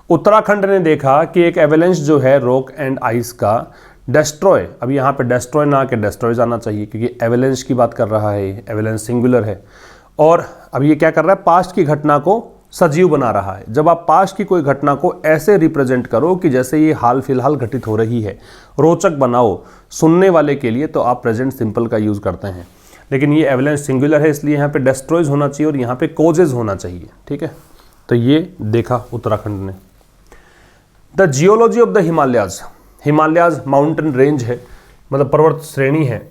उत्तराखंड ने देखा कि एक एवेलेंश जो है रॉक एंड आइस का, डेस्ट्रॉय, अब यहाँ पे डेस्ट्रॉय ना के डेस्ट्रॉय जाना चाहिए क्योंकि एवेलेंश की बात कर रहा है, एवेलेंश सिंगुलर है, और अब ये क्या कर रहा है, पास्ट की घटना को सजीव बना रहा है। जब आप पास्ट की कोई घटना को ऐसे रिप्रेजेंट करो कि जैसे ये हाल फिलहाल घटित हो रही है, रोचक बनाओ सुनने वाले के लिए, तो आप प्रेजेंट सिंपल का यूज़ करते हैं, लेकिन ये एवेलेंश सिंगुलर है, इसलिए यहाँ पे डेस्ट्रॉयज होना चाहिए और यहाँ पे कोजेज होना चाहिए, ठीक है। तो ये देखा उत्तराखंड ने। The geology of the Himalayas, Himalayas mountain range है, मतलब पर्वत श्रेणी है,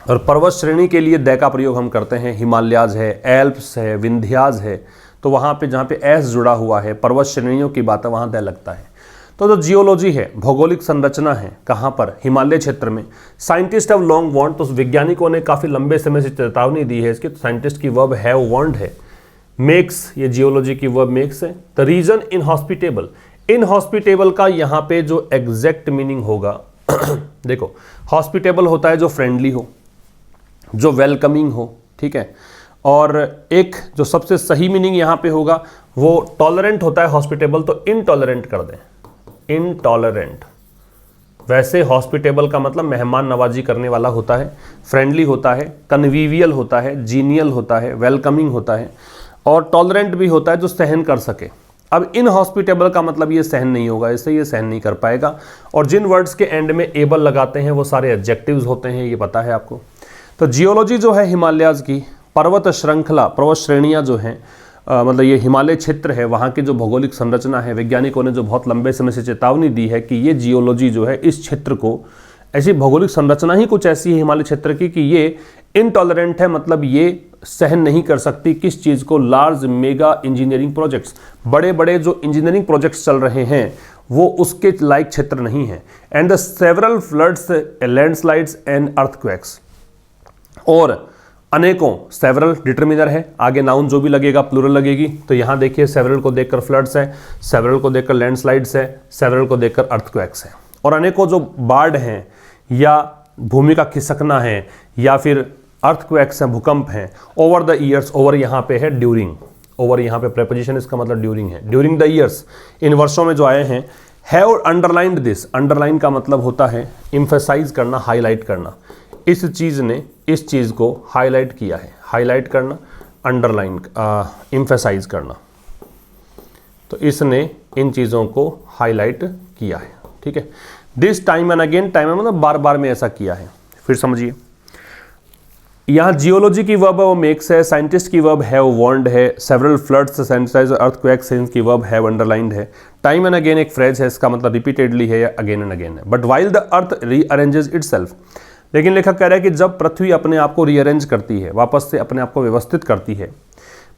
और पर्वत श्रेणी के लिए द का प्रयोग हम करते हैं, हिमालयाज है, एल्प्स है, विंध्याज है, तो वहाँ पे जहाँ पे एस जुड़ा हुआ है, पर्वत श्रेणियों की बात है, वहाँ द लगता है। तो जो जियोलॉजी है, भौगोलिक संरचना है, कहाँ पर, हिमालय क्षेत्र में। साइंटिस्ट हैव लॉन्ग वार्न्ड, तो वैज्ञानिकों ने काफ़ी लंबे समय से चेतावनी दी है इसकी, तो साइंटिस्ट की वर्ब हैव वार्न्ड है। मेक्स, ये जियोलॉजी की वर्ब मेक्स है। द रीजन इनहॉस्पिटेबल, इनहॉस्पिटेबल का यहाँ पे जो एग्जैक्ट मीनिंग होगा देखो, हॉस्पिटेबल होता है जो फ्रेंडली हो, जो वेलकमिंग हो, ठीक है, और एक जो सबसे सही मीनिंग यहाँ पे होगा वो टॉलरेंट होता है हॉस्पिटेबल, तो इनटॉलरेंट कर दें, इनटॉलरेंट। वैसे हॉस्पिटेबल का मतलब मेहमान नवाजी करने वाला होता है, फ्रेंडली होता है, कन्वीवियल होता है, जीनियल होता है, वेलकमिंग होता है, और टॉलरेंट भी होता है जो सहन कर सके। अब इनहॉस्पिटेबल का मतलब ये सहन नहीं होगा, इससे ये सहन नहीं कर पाएगा। और जिन वर्ड्स के एंड में एबल लगाते हैं वो सारे एडजेक्टिव्स होते हैं, ये पता है आपको। तो जियोलॉजी जो है हिमालयाज़ की पर्वत श्रृंखला, पर्वत श्रेणियाँ जो हैं, मतलब ये हिमालय क्षेत्र है, वहाँ की जो भौगोलिक संरचना है, वैज्ञानिकों ने जो बहुत लंबे समय से चेतावनी दी है कि ये जियोलॉजी जो है इस क्षेत्र को, ऐसी भौगोलिक संरचना ही कुछ ऐसी है हिमालय क्षेत्र की कि ये इनटॉलरेंट है, मतलब ये सहन नहीं कर सकती किस चीज़ को, लार्ज मेगा इंजीनियरिंग प्रोजेक्ट्स, बड़े बड़े जो इंजीनियरिंग प्रोजेक्ट्स चल रहे हैं वो उसके लायक क्षेत्र नहीं है। And the several floods, landslides and earthquakes, और अनेकों, सेवरल डिटर्मिनर है, आगे नाउन जो भी लगेगा प्लूरल लगेगी, तो यहाँ देखिए सेवरल को देखकर फ्लड्स है, सेवरल को देखकर लैंडस्लाइड्स है, सेवरल को देखकर अर्थक्वेक्स है, और अनेकों जो बाढ़ हैं या भूमि का खिसकना है या फिर अर्थक्वेक्स हैं, भूकंप हैं। ओवर द ईयर्स, ओवर यहाँ पे है ड्यूरिंग, ओवर यहाँ पे प्रेपोजिशन, इसका मतलब ड्यूरिंग है, ड्यूरिंग द ईयर्स, इन वर्षों में जो आए हैं। हैव अंडरलाइंड दिस, अंडरलाइन का मतलब होता है इम्फेसाइज करना, हाईलाइट करना। इस चीज़ ने इस चीज़ को हाईलाइट किया है, हाईलाइट करना, अंडरलाइन, इम्फेसाइज करना, तो इसने इन चीज़ों को हाईलाइट किया है, ठीक है। This time and again, time मतलब बार बार में ऐसा किया है। फिर समझिए, यहाँ जियोलॉजी की वर्ब है वो मेक्स है, साइंटिस्ट की वर्ब हैव वार्न्ड है, सेवरल फ्लड्स, सैनिटाइज, अर्थक्वेक्स की वर्ब हैव अंडरलाइंड है, टाइम एंड अगेन एक फ्रेज है, इसका मतलब रिपीटेडली है या अगेन एंड अगेन है। But while the earth rearranges itself, लेकिन लेखक कह रहा है कि जब पृथ्वी अपने आप को रीअरेंज करती है, वापस से अपने आप को व्यवस्थित करती है,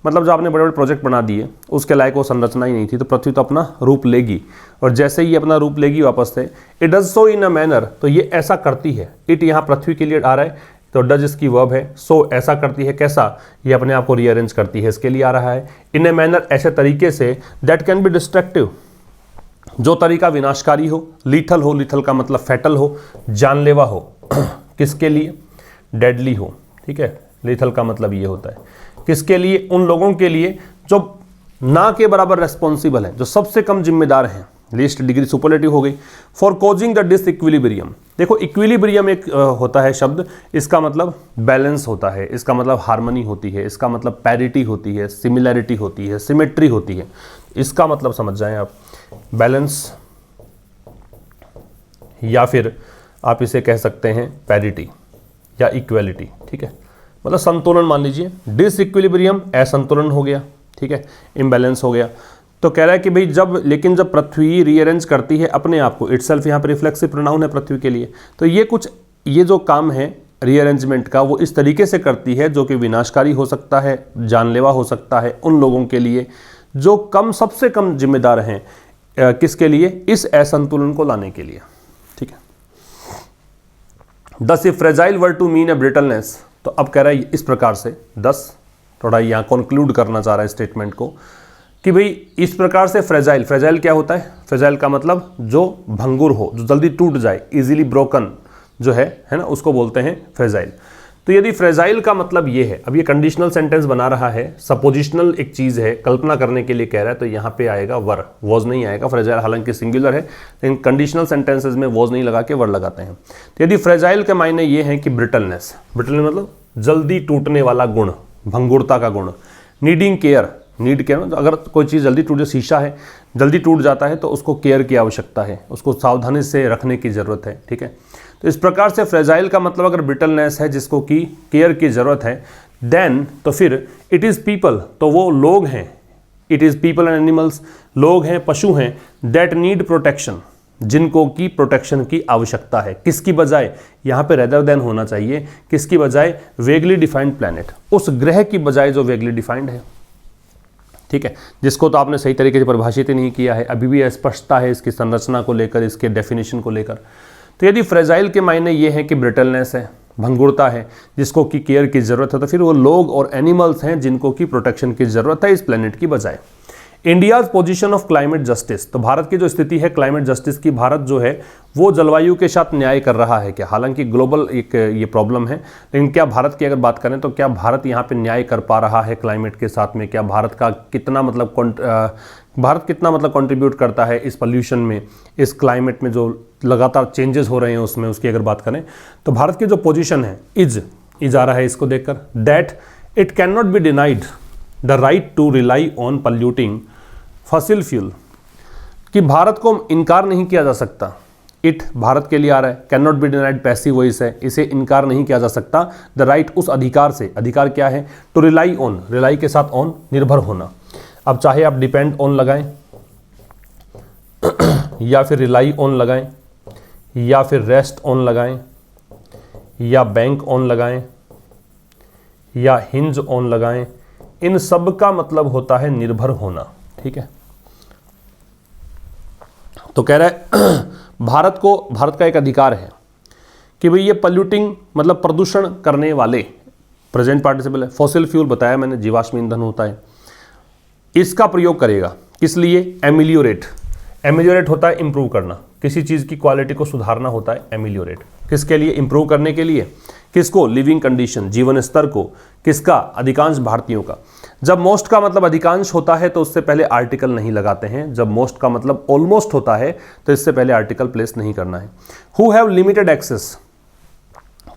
मतलब जो आपने बड़े बड़े प्रोजेक्ट बना दिए उसके लायक वो संरचना ही नहीं थी, तो पृथ्वी तो अपना रूप लेगी, और जैसे ही अपना रूप लेगी वापस से, it does so in a manner, तो ये ऐसा करती है। इट यहाँ पृथ्वी के लिए आ रहा है, तो डज इसकी वर्ब है, सो ऐसा करती है, कैसा, ये अपने आप को रीअरेंज करती है, इसके लिए आ रहा है। इन ए मैनर, ऐसे तरीके से, दैट कैन बी डिस्ट्रक्टिव, जो तरीका विनाशकारी हो, लीथल हो, लीथल का मतलब फैटल हो, जानलेवा हो, किसके लिए, डेडली हो, ठीक है, लीथल का मतलब ये होता है, किसके लिए, उन लोगों के लिए जो ना के बराबर रेस्पॉन्सिबल हैं, जो सबसे कम जिम्मेदार हैं, लीस्ट डिग्री सुपरलेटिव हो गई। फॉर कॉजिंग द डिसइक्विलिब्रियम, देखो इक्विलिब्रियम एक होता है शब्द, इसका मतलब बैलेंस होता है, इसका मतलब हार्मनी होती है, इसका मतलब पैरिटी होती है, सिमिलैरिटी होती है, सिमेट्री होती है, इसका मतलब समझ जाएं आप, बैलेंस, या फिर आप इसे कह सकते हैं पैरिटी या इक्वेलिटी, ठीक है, मतलब संतुलन मान लीजिए। डिसइक्विलिब्रियम असंतुलन हो गया, ठीक है, इम्बैलेंस हो गया। तो कह रहा है कि भाई जब पृथ्वी रीअरेंज करती है अपने आप को, इटसेल्फ यहाँ पर रिफ्लेक्सिव प्रोनाउन है पृथ्वी के लिए, तो ये जो काम है रीअरेंजमेंट का वो इस तरीके से करती है जो कि विनाशकारी हो सकता है, जानलेवा हो सकता है उन लोगों के लिए जो सबसे कम जिम्मेदार हैं, किसके लिए, इस असंतुलन को लाने के लिए, ठीक है। Thus a fragile word to mean a brittleness, तो अब कह रहा है इस प्रकार से, दस थोड़ा यहाँ कंक्लूड करना चाह रहा है स्टेटमेंट को कि भाई इस प्रकार से फ्रेजाइल, फ्रेजाइल क्या होता है, फ्रेजाइल का मतलब जो भंगुर हो, जो जल्दी टूट जाए, इजीली ब्रोकन जो है ना, उसको बोलते हैं फ्रेजाइल। तो यदि फ्रेजाइल का मतलब ये है, अब ये कंडीशनल सेंटेंस बना रहा है, सपोजिशनल एक चीज़ है, कल्पना करने के लिए कह रहा है, तो यहाँ पे आएगा वर, वॉज नहीं आएगा। फ्रेजाइल हालांकि सिंगुलर है लेकिन कंडीशनल सेंटेंसेस में वॉज नहीं लगा के वर लगाते हैं। तो यदि फ्रेजाइल के मायने ये हैं कि ब्रिटलनेस, ब्रिटलनेस मतलब जल्दी टूटने वाला गुण, भंगुरता का गुण। नीडिंग केयर, नीड केयर मतलब अगर कोई चीज़ जल्दी टूट, शीशा है जल्दी टूट जाता है तो उसको केयर की आवश्यकता है, उसको सावधानी से रखने की ज़रूरत है, ठीक है। तो इस प्रकार से फ्रेजाइल का मतलब अगर ब्रिटलनेस है जिसको कि केयर की ज़रूरत है, देन तो फिर इट इज़ पीपल, तो वो लोग हैं, it is people and animals, लोग हैं, पशु हैं, दैट नीड प्रोटेक्शन, जिनको की प्रोटेक्शन की आवश्यकता है। किसकी बजाय, यहाँ पे रेदर देन होना चाहिए, किसकी बजाय, वेगली डिफाइंड प्लैनेट, उस ग्रह की बजाय जो वेगली डिफाइंड है, ठीक है, जिसको तो आपने सही तरीके से परिभाषित ही नहीं किया है, अभी भी अस्पष्टता है इसकी संरचना को लेकर, इसके डेफिनेशन को लेकर। तो यदि फ्रेजाइल के मायने ये है कि ब्रिटलनेस है, भंगुरता है, जिसको की केयर की ज़रूरत है, तो फिर वो लोग और एनिमल्स हैं जिनको की प्रोटेक्शन की ज़रूरत है इस प्लेनेट की बजाय। India's position of climate justice, तो भारत की जो स्थिति है क्लाइमेट जस्टिस की, भारत जो है वो जलवायु के साथ न्याय कर रहा है क्या? हालांकि ग्लोबल एक ये प्रॉब्लम है, लेकिन क्या भारत की अगर बात करें तो क्या भारत यहाँ पे न्याय कर पा रहा है क्लाइमेट के साथ में? क्या भारत का कितना मतलब कंट्रीब्यूट करता है इस पोल्यूशन में, इस क्लाइमेट में जो लगातार चेंजेस हो रहे हैं उसमें, उसकी अगर बात करें तो भारत की जो पोजीशन है इज आ रहा है इसको देखकर, that it can not be denied the right to rely on polluting fossil fuel, कि भारत को इनकार नहीं किया जा सकता। इट भारत के लिए आ रहा है, can not be denied passive voice है, इसे इनकार नहीं किया जा सकता। द राइट उस अधिकार से, अधिकार क्या है? टू रिलाई ऑन, रिलाई के साथ ऑन, निर्भर होना। अब चाहे आप डिपेंड ऑन लगाएं या फिर रिलाई ऑन लगाएं या फिर रेस्ट ऑन लगाएं या बैंक ऑन लगाएं या हिंज ऑन लगाएं, इन सब का मतलब होता है निर्भर होना। ठीक है, तो कह रहा है भारत का एक अधिकार है कि भाई ये पॉल्यूटिंग मतलब प्रदूषण करने वाले, प्रेजेंट पार्टिसिपल है, फॉसिल फ्यूल बताया मैंने, जीवाश्म ईंधन होता है, इसका प्रयोग करेगा। किस लिए? एमिलियोरेट होता है इंप्रूव करना, किसी चीज़ की क्वालिटी को सुधारना होता है एमिलियोरेट। किसके लिए? इंप्रूव करने के लिए। किसको? लिविंग कंडीशन, जीवन स्तर को। किसका? अधिकांश भारतीयों का। जब मोस्ट का मतलब अधिकांश होता है तो उससे पहले आर्टिकल नहीं लगाते हैं। जब मोस्ट का मतलब ऑलमोस्ट होता है तो इससे पहले आर्टिकल प्लेस नहीं करना है। हु हैव लिमिटेड एक्सेस,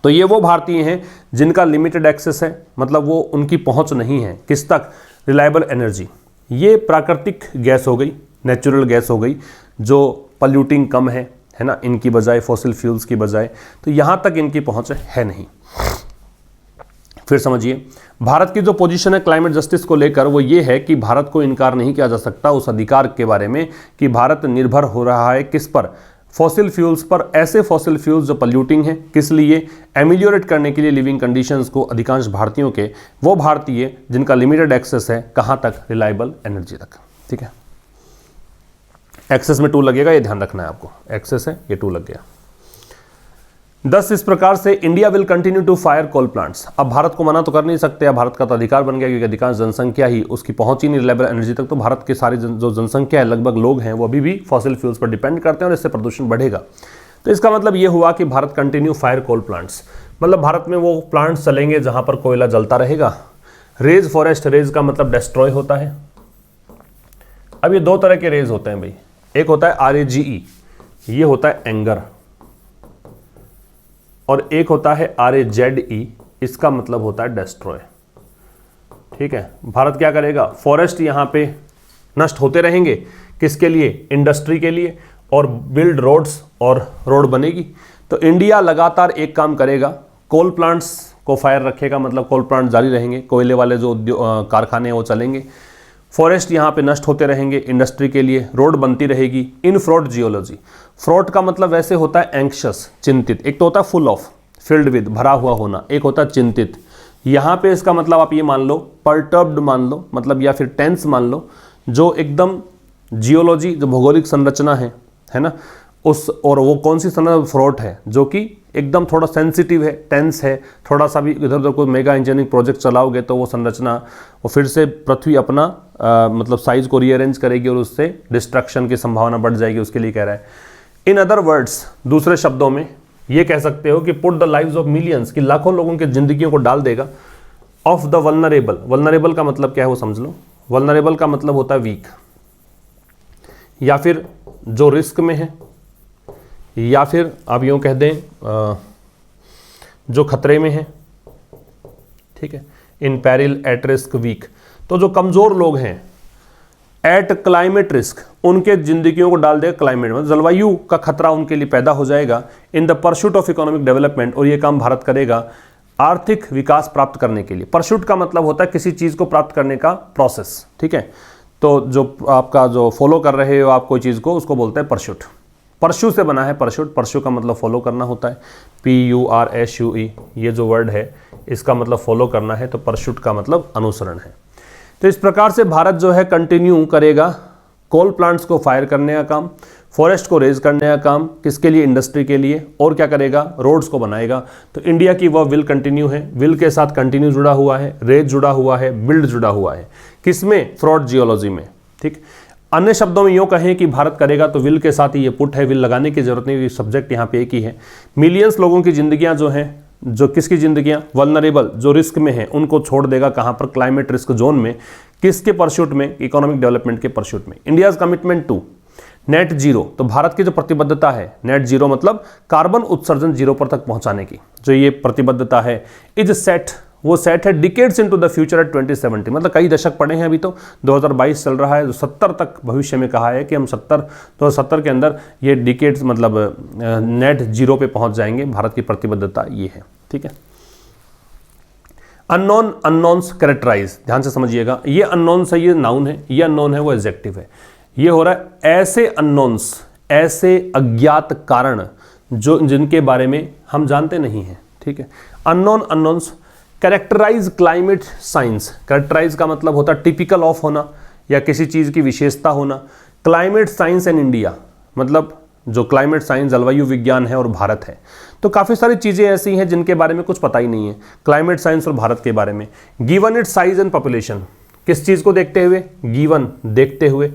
तो ये वो भारतीय हैं जिनका लिमिटेड एक्सेस है, मतलब वो उनकी पहुंच नहीं है। किस तक? रिलायबल एनर्जी, ये प्राकृतिक गैस हो गई, नेचुरल गैस हो गई, जो पॉल्यूटिंग कम है ना, इनकी बजाय, फॉसिल फ्यूल्स की बजाय, तो यहां तक इनकी पहुंच है नहीं। फिर समझिए, भारत की जो पोजीशन है क्लाइमेट जस्टिस को लेकर वो ये है कि भारत को इनकार नहीं किया जा सकता उस अधिकार के बारे में कि भारत निर्भर हो रहा है किस पर? फॉसिल फ्यूल्स पर, ऐसे फॉसिल फ्यूल्स जो पॉल्यूटिंग है। किस लिए? एमिलियोरेट करने के लिए लिविंग कंडीशंस को, अधिकांश भारतीयों के, वो भारतीय जिनका लिमिटेड एक्सेस है, कहां तक? रिलायबल एनर्जी तक। ठीक है, एक्सेस में 2 लगेगा, ये ध्यान रखना है आपको, एक्सेस है ये 2 लग गया। 10 इस प्रकार से India will continue to fire coal plants. अब भारत को मना तो कर नहीं सकते, भारत का तो अधिकार बन गया क्योंकि अधिकांश जनसंख्या ही उसकी पहुंच ही नहीं रिलायबल एनर्जी तक, तो भारत के सारे जो जनसंख्या है, लगभग लोग हैं, वो अभी भी फॉसिल फ्यूल्स पर डिपेंड करते हैं और इससे प्रदूषण बढ़ेगा। तो इसका मतलब ये हुआ कि Bharat continue fire coal plants, मतलब भारत में वो प्लांट्स चलेंगे जहां पर कोयला जलता रहेगा। रेज फॉरेस्ट, रेज का मतलब डिस्ट्रॉय होता है। अब ये 2 तरह के रेज होते हैं भाई, एक होता है RAGE, ये होता है एंगर, और एक होता है RAZE, इसका मतलब होता है डेस्ट्रॉय। ठीक है, भारत क्या करेगा? फॉरेस्ट यहां पे नष्ट होते रहेंगे, किसके लिए? इंडस्ट्री के लिए, और बिल्ड रोड्स, और रोड बनेगी। तो इंडिया लगातार एक काम करेगा, कोल प्लांट्स को फायर रखेगा, मतलब कोल प्लांट जारी रहेंगे, कोयले वाले जो कारखाने हैं वो चलेंगे, फॉरेस्ट यहाँ पे नष्ट होते रहेंगे इंडस्ट्री के लिए, रोड बनती रहेगी। इन फ्रॉड जियोलॉजी, फ्रॉड का मतलब वैसे होता है एंक्शस, चिंतित। एक तो होता है फुल ऑफ, फिल्ड विद, भरा हुआ होना, एक होता है चिंतित। यहाँ पे इसका मतलब आप ये मान लो, परटर्ब्ड मान लो, मतलब या फिर टेंस मान लो, जो एकदम जियोलॉजी, जो भौगोलिक संरचना है ना, उस, और वो कौन सी संरचना? फ्रॉड है, जो कि एकदम थोड़ा सेंसिटिव है, टेंस है, थोड़ा सा भी इधर उधर कोई मेगा इंजीनियरिंग प्रोजेक्ट चलाओगे तो वो संरचना, वो फिर से पृथ्वी अपना मतलब साइज को रीअरेंज करेगी और उससे डिस्ट्रक्शन की संभावना बढ़ जाएगी, उसके लिए कह रहा है। इन अदर वर्ड्स, दूसरे शब्दों में ये कह सकते हो कि put the lives of millions, कि लाखों लोगों की जिंदगियों को डाल देगा, ऑफ द वल्नरेबल। वल्नरेबल का मतलब क्या है वो समझ लो। वल्नरेबल का मतलब होता है वीक, या फिर जो रिस्क में है, या फिर आप यूँ कह दें जो खतरे में है। ठीक है, इन पैरिल, एट रिस्क, वीक, तो जो कमज़ोर लोग हैं, एट क्लाइमेट रिस्क, उनके जिंदगियों को डाल देगा क्लाइमेट में, जलवायु का खतरा उनके लिए पैदा हो जाएगा। In the pursuit of economic development, और ये काम भारत करेगा आर्थिक विकास प्राप्त करने के लिए। परस्यूट का मतलब होता है किसी चीज़ को प्राप्त करने का प्रोसेस। ठीक है, तो जो आपका जो फॉलो कर रहे हो आप कोई चीज़ को, उसको बोलते हैं परस्यूट। परशु से बना है परशुट, परशु का मतलब फॉलो करना होता है, PURSUE, ये जो वर्ड है इसका मतलब फॉलो करना है, तो परशुट का मतलब अनुसरण है। तो इस प्रकार से भारत जो है कंटिन्यू करेगा कोल प्लांट्स को फायर करने का काम, फॉरेस्ट को रेज करने का काम, किसके लिए? इंडस्ट्री के लिए, और क्या करेगा? रोड्स को बनाएगा। तो इंडिया की वह विल कंटिन्यू है, विल के साथ कंटिन्यू जुड़ा हुआ है, रेज जुड़ा हुआ है, बिल्ड जुड़ा हुआ है, किसमें? फ्रॉड जियोलॉजी में। ठीक। अन्य शब्दों में यूँ कहें कि भारत करेगा तो विल के साथ ही ये पुट है, विल लगाने की जरूरत नहीं, सब्जेक्ट यहाँ पे एक ही है। मिलियंस लोगों की जिंदगियां जो हैं, जो किसकी जिंदगियां, वल्नरेबल, जो रिस्क में हैं, उनको छोड़ देगा कहाँ पर, क्लाइमेट रिस्क जोन में। किसके परस्यूट में, इकोनॉमिक डेवलपमेंट के परस्यूट में। India's commitment to net zero, तो भारत की जो प्रतिबद्धता है नेट जीरो मतलब कार्बन उत्सर्जन जीरो पर तक पहुंचाने की जो ये प्रतिबद्धता है, इज सेट, वो सेट है decades into the future at 2070, मतलब कई दशक पड़े हैं, अभी तो 2022 चल रहा है, जो 70 तक भविष्य में कहा है कि हम 2070 के अंदर ये डिकेड्स मतलब नेट जीरो पे पहुंच जाएंगे। भारत की प्रतिबद्धता ये है, ठीक है। अननोन, अननोन्स कैरेक्टराइज, ध्यान से समझिएगा, ये अननोन्स है, ये नाउन है, ये अननोन है वो एडजेक्टिव है। ये हो रहा है ऐसे अननोन्स, ऐसे अज्ञात कारण जो जिनके बारे में हम जानते नहीं हैं, ठीक है। Unknown, unknowns characterize climate science, characterize का मतलब होता है टिपिकल ऑफ होना या किसी चीज़ की विशेषता होना। क्लाइमेट साइंस एंड इंडिया, मतलब जो क्लाइमेट साइंस जलवायु विज्ञान है और भारत है, तो काफ़ी सारी चीज़ें ऐसी हैं जिनके बारे में कुछ पता ही नहीं है क्लाइमेट साइंस और भारत के बारे में। Given it's size and population, किस चीज़ को देखते हुए, गिवन देखते हुए,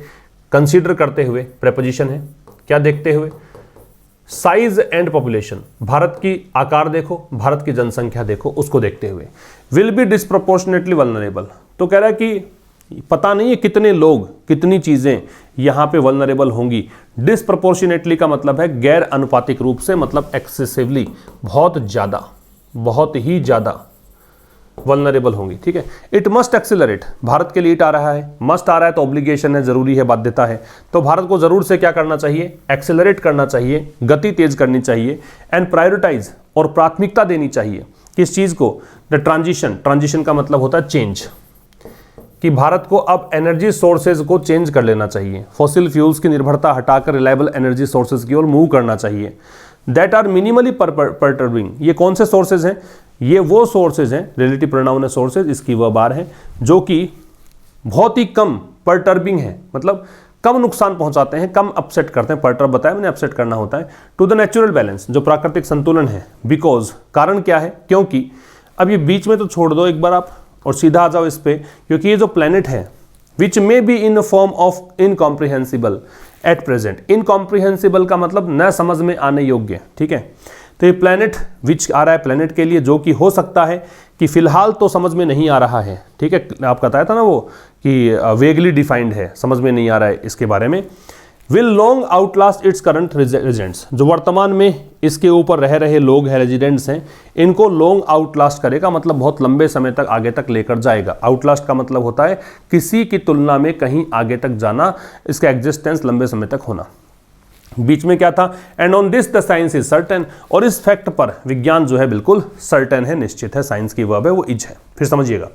कंसीडर करते हुए, प्रेपोजिशन है, क्या देखते हुए, साइज एंड पॉपुलेशन, भारत की आकार देखो, भारत की जनसंख्या देखो, उसको देखते हुए। विल बी डिस्प्रोपोर्शनेटली वल्नरेबल, तो कह रहा है कि पता नहीं है कितने लोग, कितनी चीज़ें यहाँ पे वल्नरेबल होंगी। डिस्प्रोपोर्शनेटली का मतलब है गैर अनुपातिक रूप से, मतलब एक्सेसिवली, बहुत ज़्यादा, बहुत ही ज़्यादा वल्नरेबल होंगी, ठीक है। इट मस्ट एक्सिलरेट, भारत के लिए इट आ रहा है, मस्ट आ रहा है तो ऑब्लिगेशन है, जरूरी है, बाध्यता है, तो भारत को जरूर से क्या करना चाहिए, एक्सिलरेट करना चाहिए, गति तेज करनी चाहिए। एंड प्रायोरिटाइज, और प्राथमिकता देनी चाहिए किस चीज़ को, द ट्रांजिशन, ट्रांजिशन का मतलब होता है चेंज, कि भारत को अब एनर्जी सोर्सेज को चेंज कर लेना चाहिए, फॉसिल फ्यूल्स की निर्भरता हटाकर रिलायबल एनर्जी सोर्सेज की ओर मूव करना चाहिए। दैट आर मिनिमली परटर्बिंग, ये कौन से सोर्सेज हैं, ये वो सोर्सेज हैं, रिलेटिव प्रोनाउन है सोर्सेज, इसकी वह बार है, जो कि बहुत ही कम परटर्बिंग है, मतलब कम नुकसान पहुंचाते हैं, कम अपसेट करते हैं, परटर्ब बताया मैंने, अपसेट करना होता है, टू द नेचुरल बैलेंस, जो प्राकृतिक संतुलन है। बिकॉज, कारण क्या है, क्योंकि, अब ये बीच में तो छोड़ दो एक बार आप और सीधा आ जाओ इस पे, क्योंकि ये जो प्लेनेट है which may be in form of incomprehensible at present, incomprehensible का मतलब न समझ में आने योग्य, ठीक है। तो ये प्लेनेट विच आ रहा है प्लेनेट के लिए, जो कि हो सकता है कि फिलहाल तो समझ में नहीं आ रहा है, ठीक है, आपको बताया था ना वो कि वेगली डिफाइंड है, समझ में नहीं आ रहा है इसके बारे में। Will long Outlast its current residents, जो वर्तमान में इसके ऊपर रह रहे लोग हैं, रेजिडेंट्स हैं, इनको लॉन्ग आउटलास्ट करेगा, मतलब बहुत लंबे समय तक आगे तक लेकर जाएगा। आउटलास्ट का मतलब होता है किसी की तुलना में कहीं आगे तक जाना, इसका एग्जिस्टेंस लंबे समय तक होना। बीच में क्या था, and on this the science is certain, और इस फैक्ट पर विज्ञान जो है बिल्कुल सर्टेन है, निश्चित है, साइंस की वर्ब है वो इज है। फिर समझिएगा,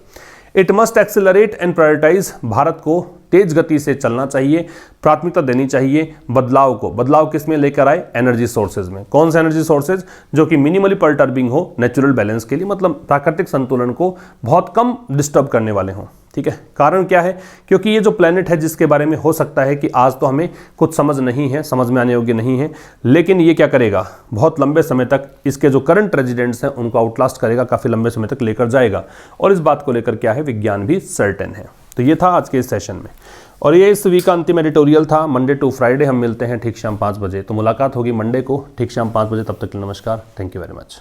it must accelerate and prioritize, Bharat को तेज गति से चलना चाहिए, प्राथमिकता देनी चाहिए बदलाव को। बदलाव किस में लेकर आए, एनर्जी सोर्सेज में। कौन से एनर्जी सोर्सेज, जो कि मिनिमली परटर्बिंग हो, नेचुरल बैलेंस के लिए, मतलब प्राकृतिक संतुलन को बहुत कम डिस्टर्ब करने वाले हों, ठीक है। कारण क्या है, क्योंकि ये जो प्लेनेट है जिसके बारे में हो सकता है कि आज तो हमें कुछ समझ नहीं है, समझ में आने योग्य नहीं है, लेकिन ये क्या करेगा, बहुत लंबे समय तक इसके जो करंट रेजिडेंट्स हैं उनको आउटलास्ट करेगा, काफ़ी लंबे समय तक लेकर जाएगा। और इस बात को लेकर क्या है, विज्ञान भी सर्टेन है। तो ये था आज के इस सेशन में, और ये इस वीक का अंतिम एडिटोरियल था। मंडे टू फ्राइडे हम मिलते हैं ठीक शाम 5 बजे, तो मुलाकात होगी मंडे को ठीक शाम 5 बजे। तब तक के लिए नमस्कार, थैंक यू वेरी मच।